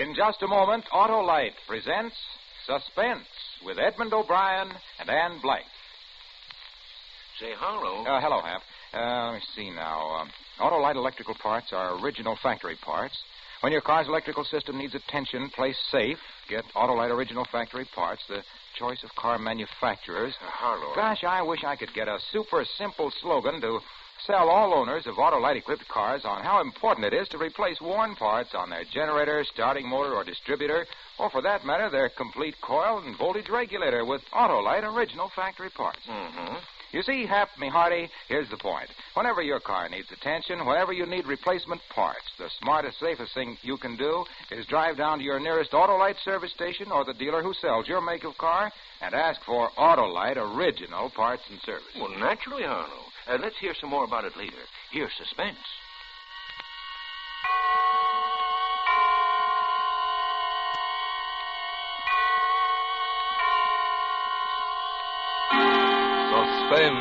In just a moment, Autolite presents Suspense with Edmund O'Brien and Ann Blank. Say, Harlow. Hello, Hap. Let me see now. Autolite electrical parts are original factory parts. When your car's electrical system needs attention, place safe. Get Autolite original factory parts, the choice of car manufacturers. Harlow. Gosh, I wish I could get a super simple slogan to sell all owners of Autolite-equipped cars on how important it is to replace worn parts on their generator, starting motor, or distributor, or for that matter, their complete coil and voltage regulator with Autolite original factory parts. Mm-hmm. You see, Hap, me hearty, here's the point. Whenever your car needs attention, whenever you need replacement parts, the smartest, safest thing you can do is drive down to your nearest Autolite service station or the dealer who sells your make of car and ask for Autolite original parts and service. Well, naturally, Harlow. Let's hear some more about it later. Here's Suspense. Suspense.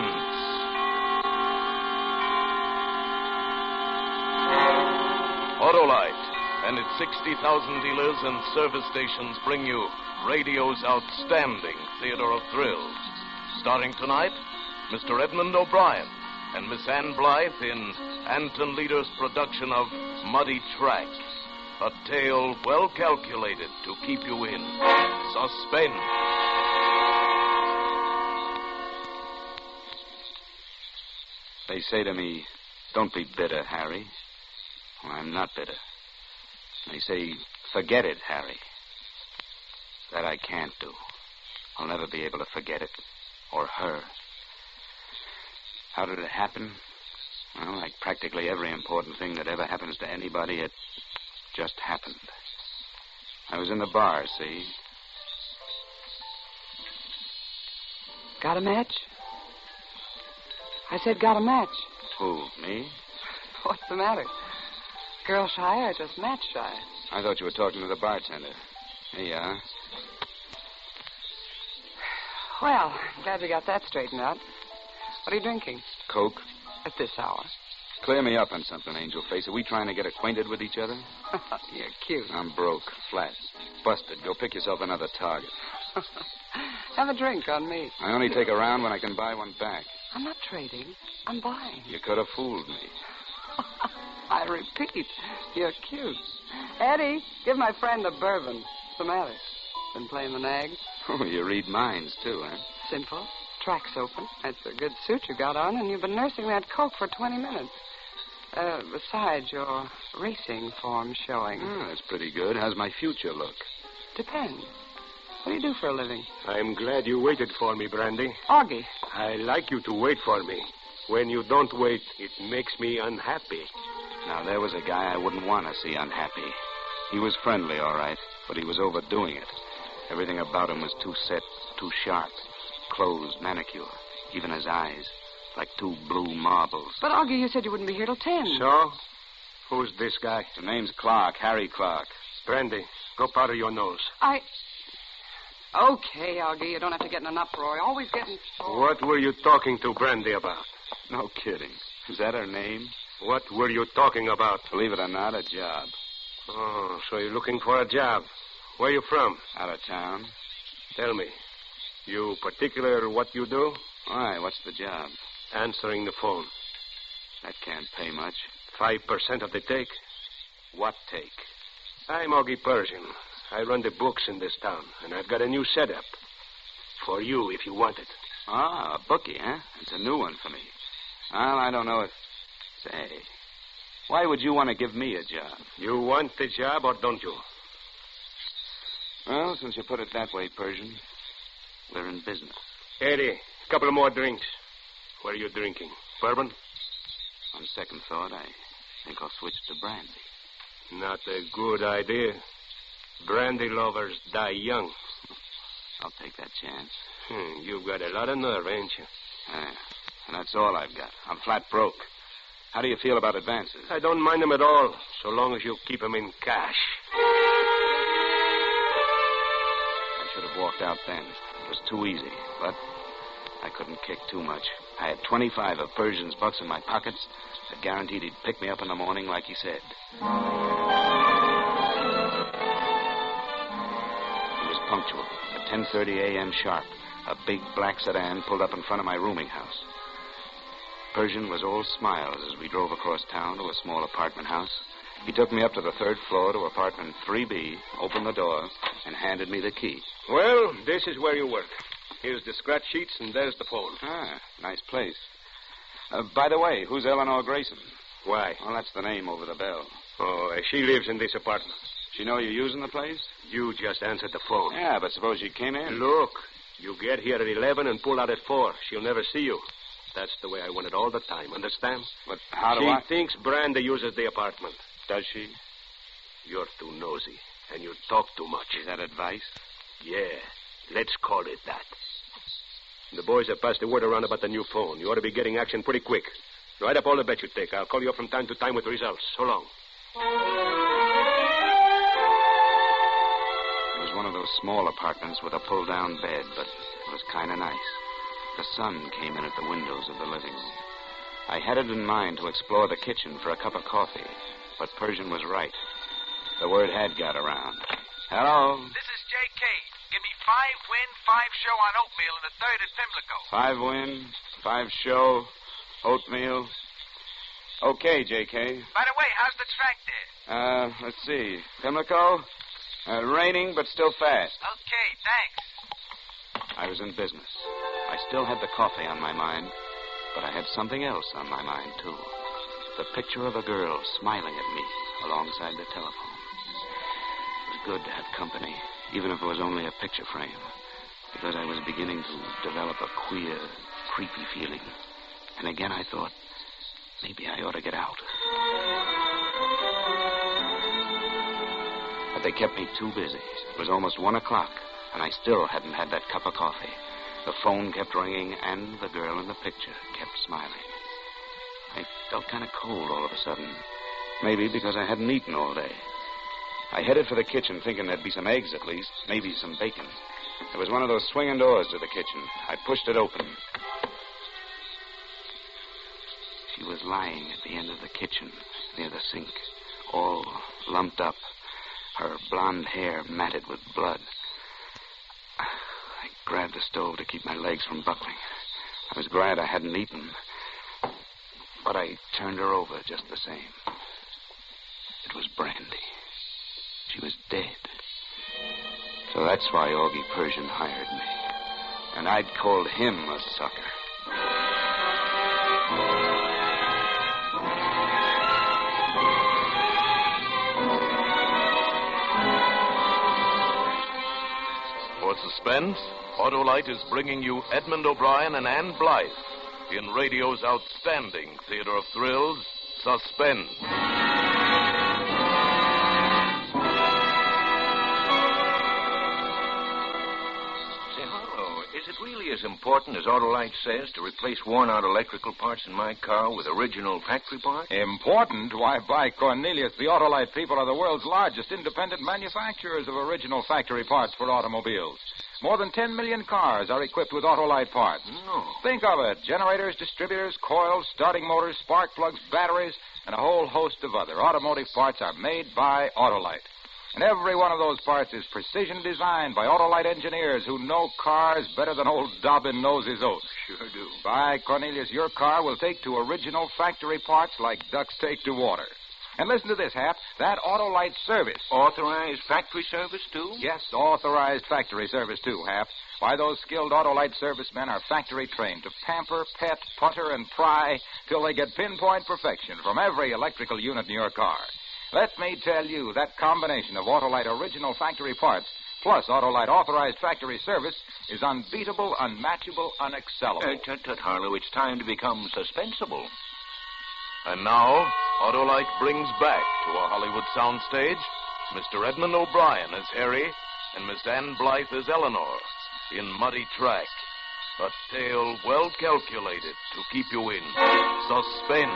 Autolite and its 60,000 dealers and service stations bring you radio's outstanding theater of thrills. Starting tonight, Mr. Edmund O'Brien and Miss Ann Blythe in Anton Leader's production of Muddy Tracks, a tale well calculated to keep you in suspense. They say to me, don't be bitter, Harry. Well, I'm not bitter. They say, forget it, Harry. That I can't do. I'll never be able to forget it. Or her. How did it happen? Well, like practically every important thing that ever happens to anybody, it just happened. I was in the bar, see? Got a match? I said got a match. Who, me? What's the matter? Girl shy or just match shy? I thought you were talking to the bartender. Here you are. Well, I'm glad we got that straightened out. What are you drinking? Coke. At this hour. Clear me up on something, Angel Face. Are we trying to get acquainted with each other? You're cute. I'm broke, flat, busted. Go pick yourself another target. Have a drink on me. I only take a round when I can buy one back. I'm not trading. I'm buying. You could have fooled me. I repeat, you're cute. Eddie, give my friend a bourbon. What's the matter? Been playing the nag? Oh, you read minds, too, huh? Simple. Tracks open. That's a good suit you got on, and you've been nursing that Coke for 20 minutes. Besides, your racing form's showing. Oh, that's pretty good. How's my future look? Depends. What do you do for a living? I'm glad you waited for me, Brandy. Augie. I like you to wait for me. When you don't wait, it makes me unhappy. Now, there was a guy I wouldn't want to see unhappy. He was friendly, all right, but he was overdoing it. Everything about him was too set, too sharp. Clothes, manicure, even his eyes, like two blue marbles. But, Augie, you said you wouldn't be here till 10. So? Who's this guy? The name's Clark, Harry Clark. Brandy, go powder your nose. Okay, Augie, you don't have to get in an uproar. You're always getting... What were you talking to Brandy about? No kidding. Is that her name? What were you talking about? Believe it or not, a job. Oh, so you're looking for a job. Where you from? Out of town. Tell me. You particular what you do? Why, what's the job? Answering the phone. That can't pay much. 5% of the take. What take? I'm Augie Persian. I run the books in this town, and I've got a new setup. For you, if you want it. Ah, a bookie, huh? It's a new one for me. Well, I don't know if... Say, why would you want to give me a job? You want the job, or don't you? Well, since you put it that way, Persian, we're in business. Eddie, a couple more drinks. What are you drinking? Bourbon? On second thought, I think I'll switch to brandy. Not a good idea. Brandy lovers die young. I'll take that chance. You've got a lot of nerve, ain't you? And that's all I've got. I'm flat broke. How do you feel about advances? I don't mind them at all, so long as you keep them in cash. I should have walked out then. It was too easy, but I couldn't kick too much. I had 25 of Persian's bucks in my pockets that guaranteed he'd pick me up in the morning like he said. punctual. At 10:30 a.m. sharp, a big black sedan pulled up in front of my rooming house. Persian was all smiles as we drove across town to a small apartment house. He took me up to the third floor to apartment 3B, opened the door, and handed me the key. Well, this is where you work. Here's the scratch sheets, and there's the phone. Ah, nice place. By the way, who's Eleanor Grayson? Why? Well, that's the name over the bell. Oh, she lives in this apartment. She know you're using the place? You just answered the phone. Yeah, but suppose she came in. Look, you get here at 11 and pull out at 4. She'll never see you. That's the way I want it all the time, understand? But how do She thinks Brandy uses the apartment. Does she? You're too nosy, and you talk too much. Is that advice? Yeah, let's call it that. The boys have passed the word around about the new phone. You ought to be getting action pretty quick. Write up all the bets you take. I'll call you up from time to time with results. So long. It was one of those small apartments with a pull-down bed, but it was kind of nice. The sun came in at the windows of the living room. I had it in mind to explore the kitchen for a cup of coffee, but Persian was right. The word had got around. Hello? This is J.K. Give me 5 win, 5 show on oatmeal in the third at Pimlico. 5 win, 5 show, oatmeal. Okay, J.K. By the way, how's the track there? Let's see. Pimlico? Raining, but still fast. Okay, thanks. I was in business. I still had the coffee on my mind, but I had something else on my mind, too. The picture of a girl smiling at me alongside the telephone. It was good to have company, even if it was only a picture frame, because I was beginning to develop a queer, creepy feeling. And again I thought, maybe I ought to get out. But they kept me too busy. It was almost 1 o'clock, and I still hadn't had that cup of coffee. The phone kept ringing, and the girl in the picture kept smiling. I felt kind of cold all of a sudden. Maybe because I hadn't eaten all day. I headed for the kitchen thinking there'd be some eggs at least, maybe some bacon. There was one of those swinging doors to the kitchen. I pushed it open. She was lying at the end of the kitchen, near the sink, all lumped up, her blonde hair matted with blood. I grabbed the stove to keep my legs from buckling. I was glad I hadn't eaten, but I turned her over just the same. It was Brandy. She was dead. So that's why Augie Persian hired me. And I'd called him a sucker. For Suspense, Autolite is bringing you Edmund O'Brien and Ann Blythe in radio's outstanding theater of thrills, Suspense. Say, Harlow, is it really as important as Autolite says to replace worn-out electrical parts in my car with original factory parts? Important? Why, by Cornelius, the Autolite people are the world's largest independent manufacturers of original factory parts for automobiles. More than 10 million cars are equipped with Autolite parts. No. Think of it. Generators, distributors, coils, starting motors, spark plugs, batteries, and a whole host of other automotive parts are made by Autolite. And every one of those parts is precision designed by Autolite engineers who know cars better than old Dobbin knows his oats. Sure do. By Cornelius, your car will take to original factory parts like ducks take to water. And listen to this, Hap. That Autolite service. Authorized factory service, too? Yes, authorized factory service, too, Hap. Why, those skilled Autolite servicemen are factory trained to pamper, pet, putter, and pry till they get pinpoint perfection from every electrical unit in your car. Let me tell you, that combination of Autolite original factory parts plus Autolite authorized factory service is unbeatable, unmatchable, unexcellable. Tut, Harlow, it's time to become suspensible. And now, Autolite brings back to a Hollywood soundstage Mr. Edmund O'Brien as Harry and Miss Ann Blythe as Eleanor in Muddy Track, a tale well calculated to keep you in suspense.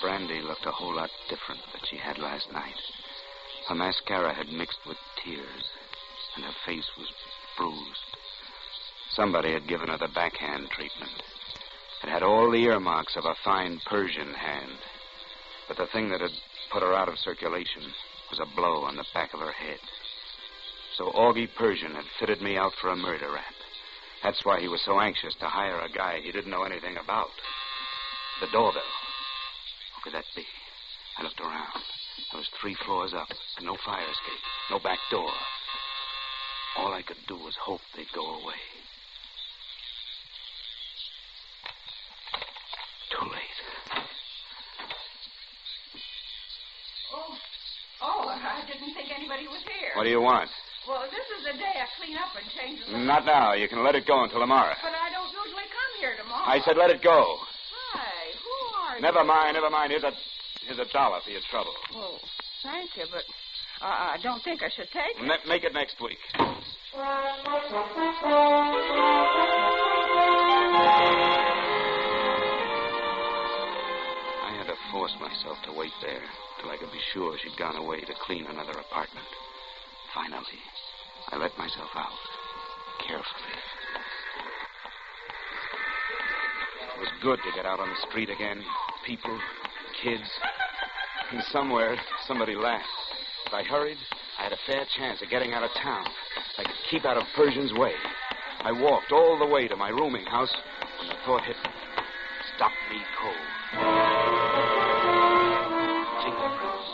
Brandy looked a whole lot different than she had last night. Her mascara had mixed with tears, and her face was bruised. Somebody had given her the backhand treatment. It had all the earmarks of a fine Persian hand. But the thing that had put her out of circulation was a blow on the back of her head. So Augie Persian had fitted me out for a murder rap. That's why he was so anxious to hire a guy he didn't know anything about. The doorbell. Who could that be? I looked around. I was 3 floors up, and no fire escape, no back door. All I could do was hope they'd go away. Too late. I didn't think anybody was here. What do you want? Well, this is the day I clean up and change the... Not now. You can let it go until tomorrow. But I don't usually come here tomorrow. I said let it go. Hi, who are you? Never mind. Here's $1 for your trouble. Oh, thank you, but I don't think I should take it. Make it next week. I had to force myself to wait there till I could be sure she'd gone away to clean another apartment. Finally, I let myself out, carefully. It was good to get out on the street again. People, kids. And somewhere, somebody laughed. If I hurried, I had a fair chance of getting out of town. I could keep out of Persian's way. I walked all the way to my rooming house when the thought hit me. Stopped me cold. Fingerprints.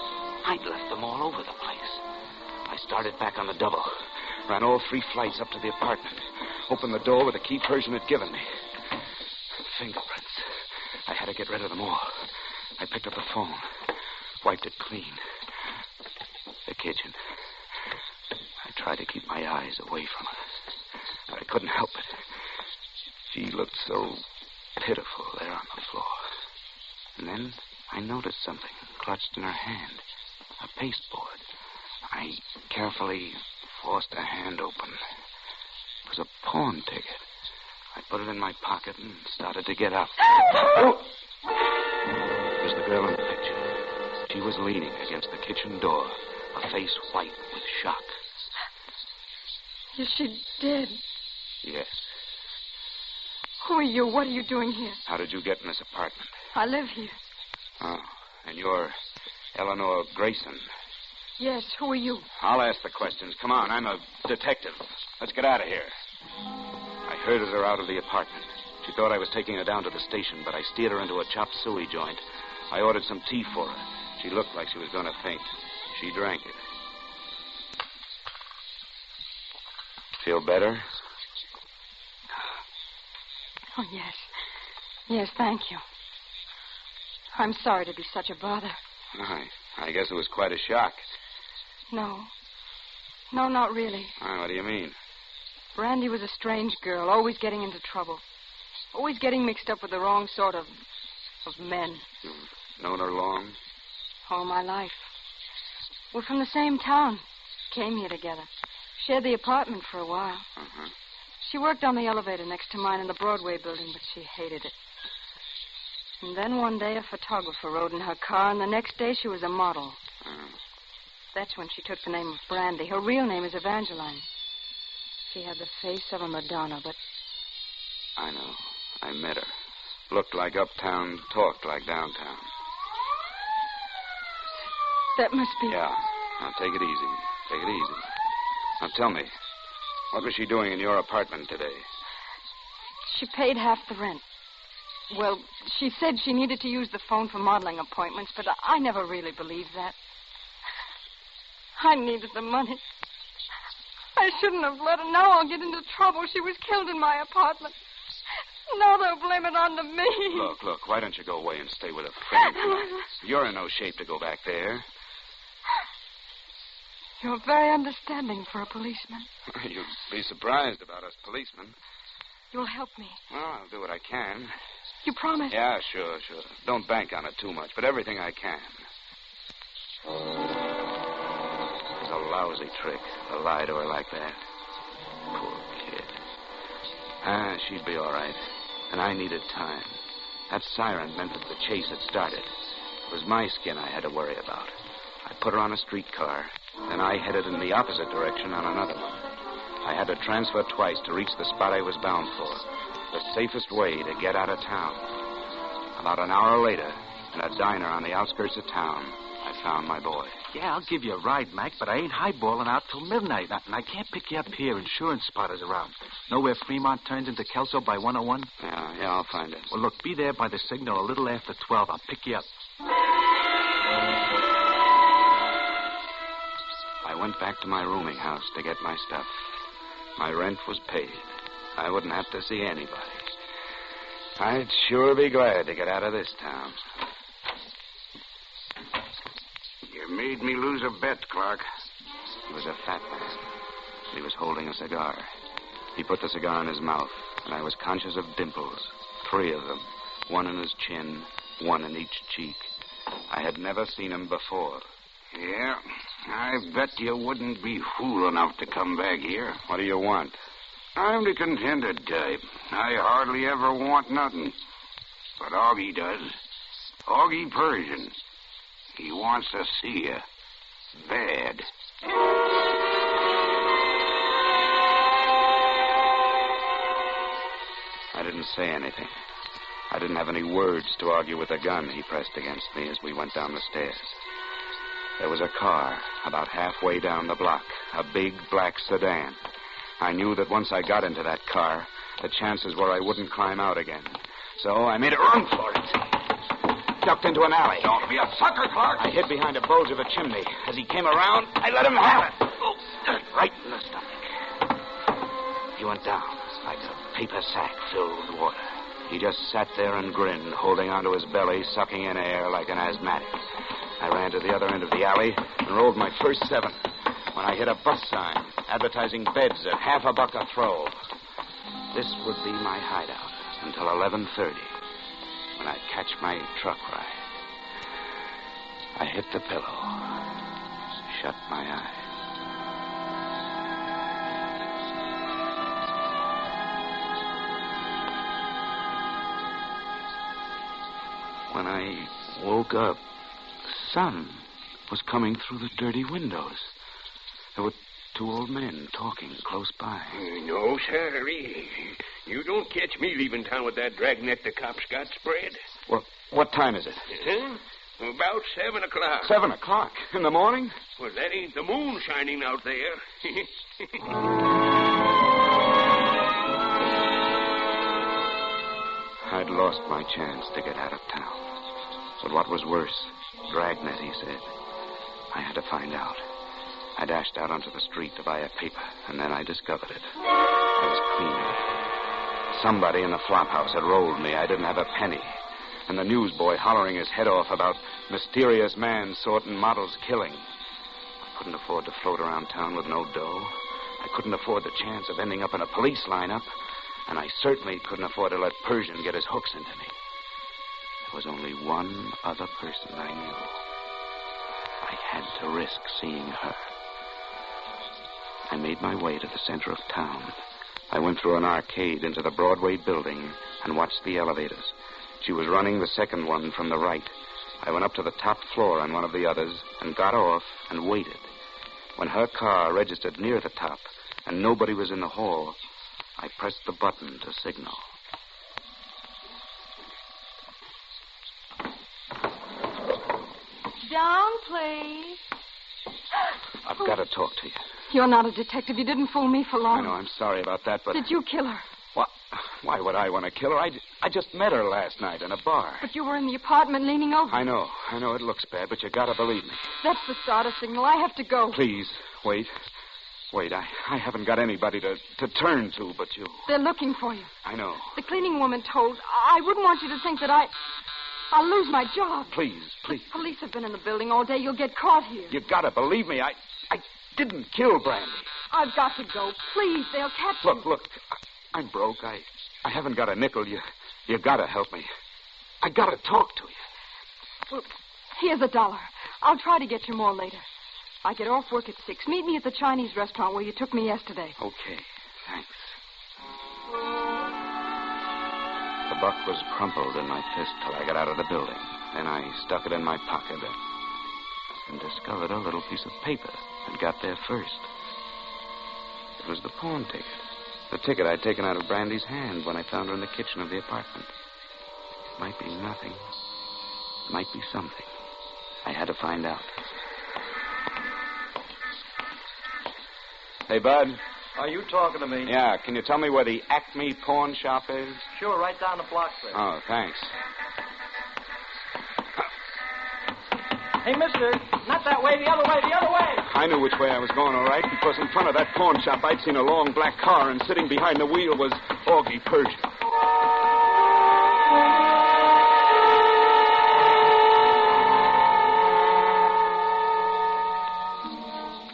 I'd left them all over the place. I started back on the double. Ran all 3 flights up to the apartment. Opened the door with the key Persian had given me. Fingerprints. I had to get rid of them all. I picked up the phone. Wiped it clean. The kitchen. I tried to keep my eyes away from her. But I couldn't help it. She looked so pitiful there on the floor. And then I noticed something clutched in her hand. A pasteboard. I carefully forced her hand open. It was a pawn ticket. I put it in my pocket and started to get up. Oh! It was the girl in the picture. She was leaning against the kitchen door, her face white with shock. Is she dead? Yes. Who are you? What are you doing here? How did you get in this apartment? I live here. Oh, and you're Eleanor Grayson. Yes, who are you? I'll ask the questions. Come on, I'm a detective. Let's get out of here. I herded her out of the apartment. She thought I was taking her down to the station, but I steered her into a chop suey joint. I ordered some tea for her. She looked like she was going to faint. She drank it. Feel better? Oh, yes. Yes, thank you. I'm sorry to be such a bother. I guess it was quite a shock. No. No, not really. What do you mean? Brandy was a strange girl, always getting into trouble. Always getting mixed up with the wrong sort of men. You've known her long? All my life. We're from the same town. Came here together. Shared the apartment for a while. Uh-huh. She worked on the elevator next to mine in the Broadway building, but she hated it. And then one day a photographer rode in her car, and the next day she was a model. That's when she took the name of Brandy. Her real name is Evangeline. She had the face of a Madonna, but... I know. I met her. Looked like uptown, talked like downtown. That must be... Yeah. Now, take it easy. Take it easy. Now, tell me, what was she doing in your apartment today? She paid half the rent. Well, she said she needed to use the phone for modeling appointments, but I never really believed that. I needed the money. I shouldn't have let her. Now I'll get into trouble. She was killed in my apartment. Now they'll blame it on to me. Look, why don't you go away and stay with a friend tonight? You're in no shape to go back there. You're very understanding for a policeman. You'd be surprised about us policemen. You'll help me. Well, I'll do what I can. You promise? Yeah, sure. Don't bank on it too much, but everything I can. It was a lousy trick to lie to her like that. Poor kid. She'd be all right. And I needed time. That siren meant that the chase had started. It was my skin I had to worry about. I put her on a streetcar. Then I headed in the opposite direction on another one. I had had to transfer twice to reach the spot I was bound for. The safest way to get out of town. About an hour later, in a diner on the outskirts of town, I found my boy. Yeah, I'll give you a ride, Mac, but I ain't highballing out till midnight, and I can't pick you up here. Insurance spotters around. Know where Fremont turns into Kelso by 101? Yeah, I'll find it. Well, look, be there by the signal a little after 12. I'll pick you up. I went back to my rooming house to get my stuff. My rent was paid. I wouldn't have to see anybody. I'd sure be glad to get out of this town. You made me lose a bet, Clark. He was a fat man. He was holding a cigar. He put the cigar in his mouth, and I was conscious of dimples. 3 of them. 1 in his chin, 1 in each cheek. I had never seen him before. Yeah, I bet you wouldn't be fool enough to come back here. What do you want? I'm the contented type. I hardly ever want nothing. But Augie does. Augie Persian. He wants to see you. Bad. I didn't say anything. I didn't have any words to argue with the gun he pressed against me as we went down the stairs. There was a car about halfway down the block, a big black sedan. I knew that once I got into that car, the chances were I wouldn't climb out again. So I made a run for it. Ducked into an alley. Don't be a sucker, Clark. I hid behind a bulge of a chimney. As he came around, I let him have it. Oh, right in the stomach. He went down like a paper sack filled with water. He just sat there and grinned, holding onto his belly, sucking in air like an asthmatic. I ran to the other end of the alley and rolled my first 7 when I hit a bus sign advertising beds at $50 a throw. This would be my hideout until 11:30, when I'd catch my truck ride. I hit the pillow, shut my eyes. When I woke up, the sun was coming through the dirty windows. There were 2 old men talking close by. No, sir. You don't catch me leaving town with that dragnet the cops got spread. Well, what time is it? Huh? About 7 o'clock. 7 o'clock in the morning? Well, that ain't the moon shining out there. I'd lost my chance to get out of town. But what was worse, dragnet, he said. I had to find out. I dashed out onto the street to buy a paper, and then I discovered it. I was clean. Somebody in the flop house had rolled me. I didn't have a penny. And the newsboy hollering his head off about mysterious man sorting models killing. I couldn't afford to float around town with no dough. I couldn't afford the chance of ending up in a police lineup. And I certainly couldn't afford to let Persian get his hooks into me. There was only one other person I knew. I had to risk seeing her. I made my way to the center of town. I went through an arcade into the Broadway building and watched the elevators. She was running the second one from the right. I went up to the top floor on one of the others and got off and waited. When her car registered near the top and nobody was in the hall, I pressed the button to signal. Down, please. I've got to talk to you. You're not a detective. You didn't fool me for long. I know, I'm sorry about that, but... Did you kill her? What? Why would I want to kill her? I just met her last night in a bar. But you were in the apartment leaning over. I know it looks bad, but you got to believe me. That's the starter signal. I have to go. Please, wait. Wait, I haven't got anybody to turn to but you. They're looking for you. I know. The cleaning woman told. I wouldn't want you to think that I'll lose my job. Please. The police have been in the building all day. You'll get caught here. You got to believe me. I didn't kill Brandy. I've got to go. Please, they'll catch you. Look. I'm broke. I haven't got a nickel. You got to help me. I got to talk to you. Well, here's $1. I'll try to get you more later. I get off work at 6. Meet me at the Chinese restaurant where you took me yesterday. Okay, thanks. The buck was crumpled in my fist till I got out of the building. Then I stuck it in my pocket and discovered a little piece of paper and got there first. It was the pawn ticket. The ticket I'd taken out of Brandy's hand when I found her in the kitchen of the apartment. It might be nothing. It might be something. I had to find out. Hey, Bud. Are you talking to me? Yeah, can you tell me where the Acme pawn shop is? Sure, right down the block there. Oh, thanks. Hey, mister, not that way, the other way, the other way. I knew which way I was going, all right, because in front of that pawn shop I'd seen a long black car, and sitting behind the wheel was Augie Persian.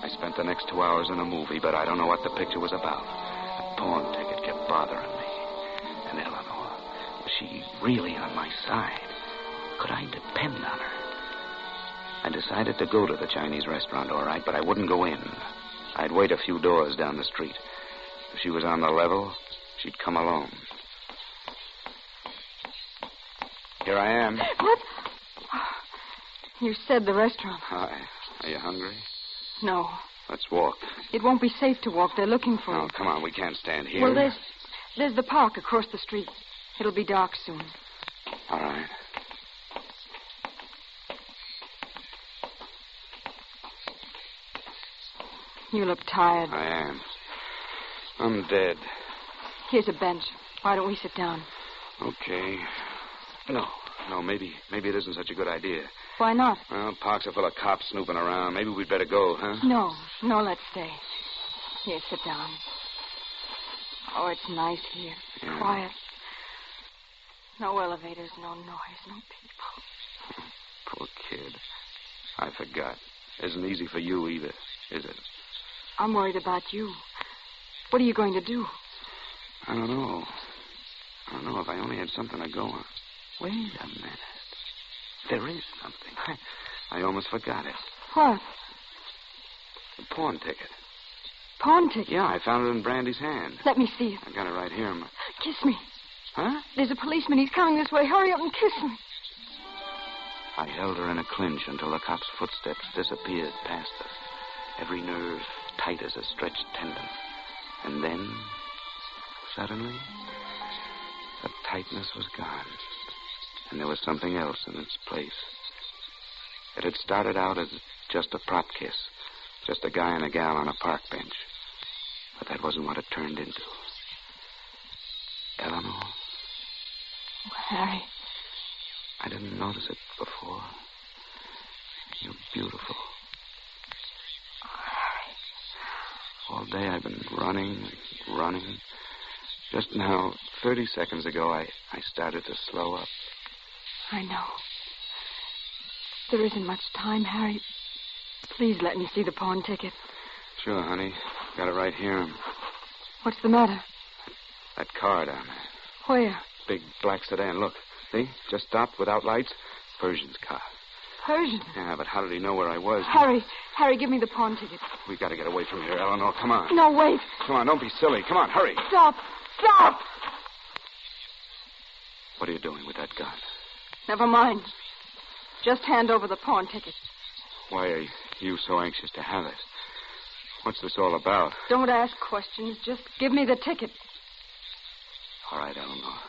I spent the next 2 hours in a movie, but I don't know what the picture was about. That pawn ticket kept bothering me. And Eleanor, was she really on my side? Could I depend on her? I decided to go to the Chinese restaurant, all right, but I wouldn't go in. I'd wait a few doors down the street. If she was on the level, she'd come alone. Here I am. What? You said the restaurant. Hi. Are you hungry? No. Let's walk. It won't be safe to walk. They're looking for Oh, you. come on. We can't stand here. Well, there's the park across the street. It'll be dark soon. All right. You look tired. I am. I'm dead. Here's a bench. Why don't we sit down? Okay. No, maybe it isn't such a good idea. Why not? Well, parks are full of cops snooping around. Maybe we'd better go, huh? No, let's stay. Here, sit down. Oh, it's nice here. Yeah. Quiet. No elevators, no noise, no people. Poor kid. I forgot. Isn't easy for you either, is it? I'm worried about you. What are you going to do? I don't know. If I only had something to go on. Wait a minute. There is something. I almost forgot it. What? The pawn ticket. Pawn ticket? Yeah, I found it in Brandy's hand. Let me see it. I got it right here. Kiss me. Huh? There's a policeman. He's coming this way. Hurry up and kiss me. I held her in a clinch until the cop's footsteps disappeared past us. Every nerve tight as a stretched tendon. And then, suddenly, the tightness was gone. And there was something else in its place. It had started out as just a prop kiss. Just a guy and a gal on a park bench. But that wasn't what it turned into. Eleanor? Harry. I didn't notice it before. You're beautiful. All day I've been running. Just now, 30 seconds ago, I started to slow up. I know. There isn't much time, Harry. Please let me see the pawn ticket. Sure, honey. Got it right here. What's the matter? That car down there. Where? Big black sedan. Look. See? Just stopped without lights. Persian's car. Persian? Yeah, but how did he know where I was? Harry, give me the pawn ticket. We got to get away from here, Eleanor. Come on. No, wait. Come on, don't be silly. Come on, hurry. Stop. What are you doing with that gun? Never mind. Just hand over the pawn ticket. Why are you so anxious to have it? What's this all about? Don't ask questions. Just give me the ticket. All right, Eleanor.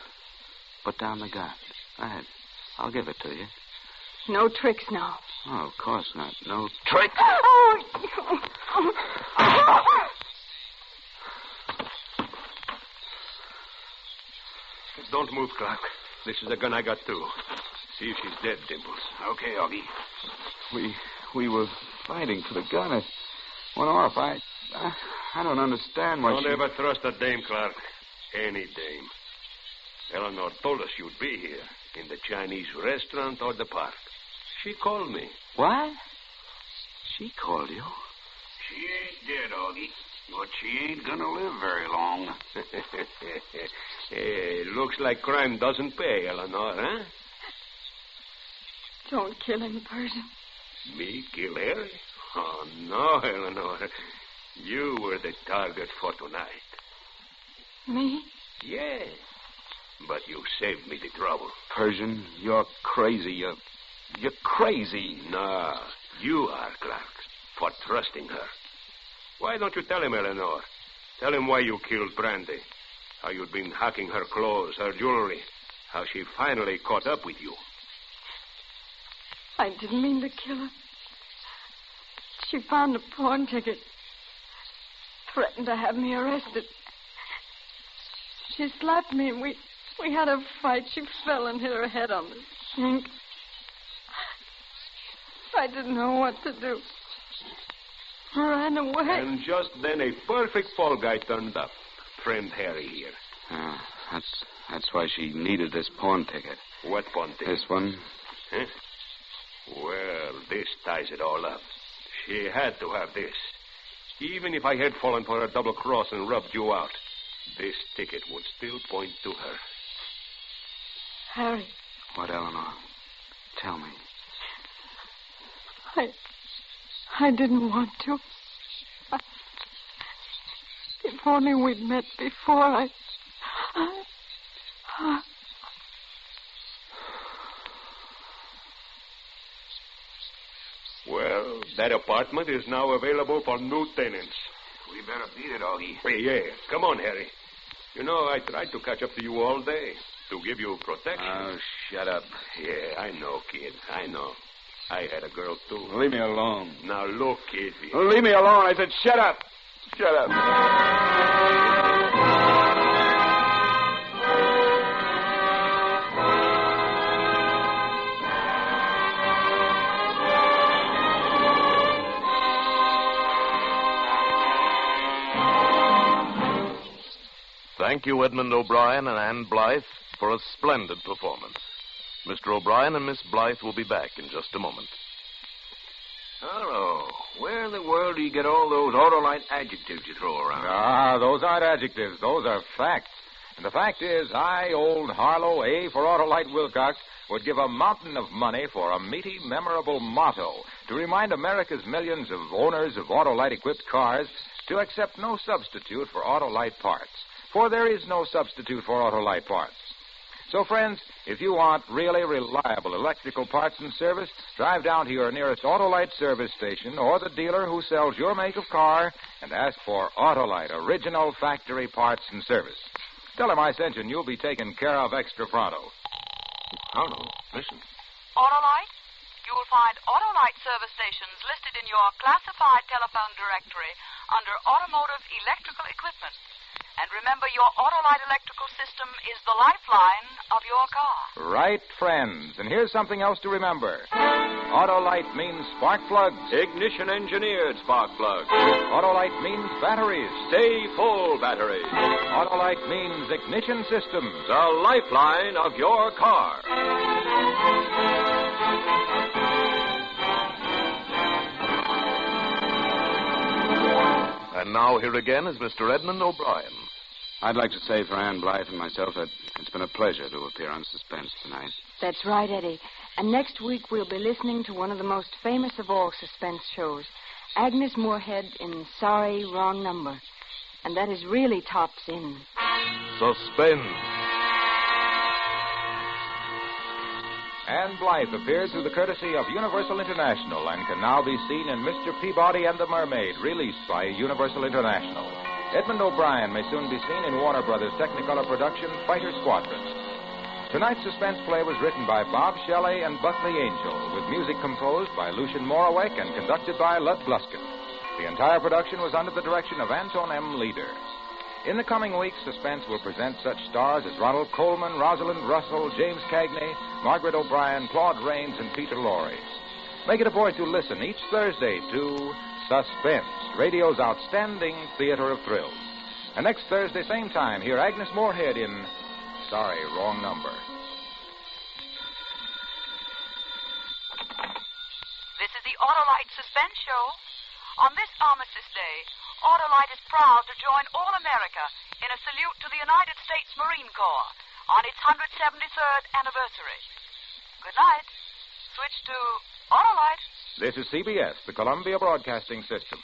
Put down the gun. Go ahead. I'll give it to you. No tricks now. Oh, of course not. No tricks. Don't move, Clark. This is the gun I got, too. See if she's dead, Dimples. Okay, Augie. We were fighting for the gun. It went off. I don't understand why Don't ever trust a dame, Clark. Any dame. Eleanor told us you'd be here, in the Chinese restaurant or the park. She called me. What? She called you? She ain't dead, Augie. But she ain't gonna live very long. Hey, looks like crime doesn't pay, Eleanor, huh? Don't kill him, Persian. Me kill Harry? Oh, no, Eleanor. You were the target for tonight. Me? Yes. But you saved me the trouble. Persian, you're crazy. You're crazy. No, you are, Clark, for trusting her. Why don't you tell him, Eleanor? Tell him why you killed Brandy. How you'd been hacking her clothes, her jewelry. How she finally caught up with you. I didn't mean to kill her. She found a pawn ticket. Threatened to have me arrested. She slapped me and we had a fight. She fell and hit her head on the sink. I didn't know what to do. Ran away. And just then a perfect fall guy turned up. Friend Harry here. That's why she needed this pawn ticket. What pawn ticket? This one. Huh? Well, this ties it all up. She had to have this. Even if I had fallen for a double cross and rubbed you out, this ticket would still point to her. Harry. What, Eleanor? Tell me. I didn't want to. If only we'd met before, Well, that apartment is now available for new tenants. We better beat it, Augie. Yeah. Come on, Harry. You know, I tried to catch up to you all day to give you protection. Oh, shut up. Yeah, I know, kid. I know. I had a girl, too. Leave me alone. Now, look, kid. Leave me alone. I said shut up. Shut up. Thank you, Edmund O'Brien and Ann Blythe, for a splendid performance. Mr. O'Brien and Miss Blythe will be back in just a moment. Hello. Where in the world do you get all those Autolite adjectives you throw around? Those aren't adjectives. Those are facts. And the fact is, old Harlow, A for Autolite Wilcox, would give a mountain of money for a meaty, memorable motto to remind America's millions of owners of Autolite-equipped cars to accept no substitute for Autolite parts. For there is no substitute for Autolite parts. So, friends, if you want really reliable electrical parts and service, drive down to your nearest Autolite service station or the dealer who sells your make of car and ask for Autolite original factory parts and service. Tell him I sent you and you'll be taken care of extra pronto. Hello. Listen. Autolite? You will find Autolite service stations listed in your classified telephone directory under Automotive Electrical Equipment. And remember, your Autolite electrical system is the lifeline of your car. Right, friends. And here's something else to remember. Autolite means spark plugs. Ignition-engineered spark plugs. Autolite means batteries. Stay full batteries. Autolite means ignition systems. The lifeline of your car. And now here again is Mr. Edmund O'Brien. I'd like to say for Ann Blythe and myself that it's been a pleasure to appear on Suspense tonight. That's right, Eddie. And next week we'll be listening to one of the most famous of all suspense shows, Agnes Moorehead in Sorry, Wrong Number. And that is really tops in Suspense. Ann Blythe appeared through the courtesy of Universal International and can now be seen in Mr. Peabody and the Mermaid, released by Universal International. Edmund O'Brien may soon be seen in Warner Brothers' Technicolor production, Fighter Squadron. Tonight's suspense play was written by Bob Shelley and Buckley Angel, with music composed by Lucien Moraweck and conducted by Lud Gluskin. The entire production was under the direction of Anton M. Leader. In the coming weeks, Suspense will present such stars as Ronald Colman, Rosalind Russell, James Cagney, Margaret O'Brien, Claude Rains, and Peter Lorre. Make it a point to listen each Thursday to Suspense, radio's outstanding theater of thrills. And next Thursday, same time, hear Agnes Moorehead in Sorry, Wrong Number. This is the Autolite Suspense Show. On this Armistice Day, Autolite is proud to join all America in a salute to the United States Marine Corps on its 173rd anniversary. Good night. Switch to Autolite. This is CBS, the Columbia Broadcasting System.